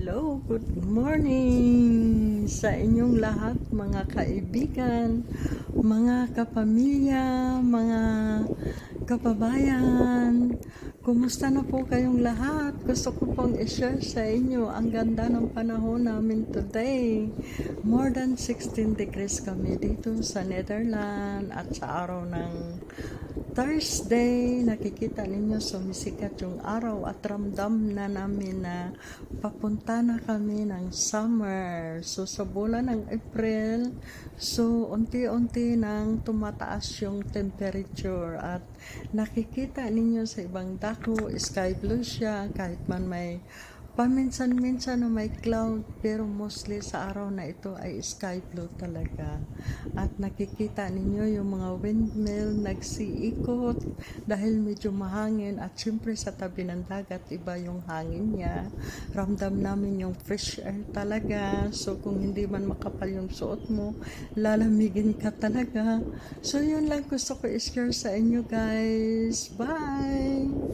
Hello, good morning sa inyong lahat mga kaibigan, mga kapamilya, mga kababayan. Kumusta na po kayong lahat? Gusto ko pong i-share sa inyo ang ganda ng panahon namin today. More than 16 degrees kami dito sa Netherlands at sa araw ng Thursday, nakikita ninyo sumisikat yung araw at ramdam na namin na papunta na kami ng summer. So sa bulan ng April, so unti-unti nang tumataas yung temperature at nakikita ninyo sa ibang dako, sky blue siya kahit man may paminsan-minsan na may cloud, pero mostly sa araw na ito ay sky blue talaga. At nakikita ninyo yung mga windmill nagsiikot dahil medyo mahangin at syempre sa tabi ng dagat iba yung hangin niya. Ramdam namin yung fresh air talaga. So kung hindi man makapal yung suot mo, lalamigin ka talaga. So yun lang gusto ko i-share sa inyo guys. Bye!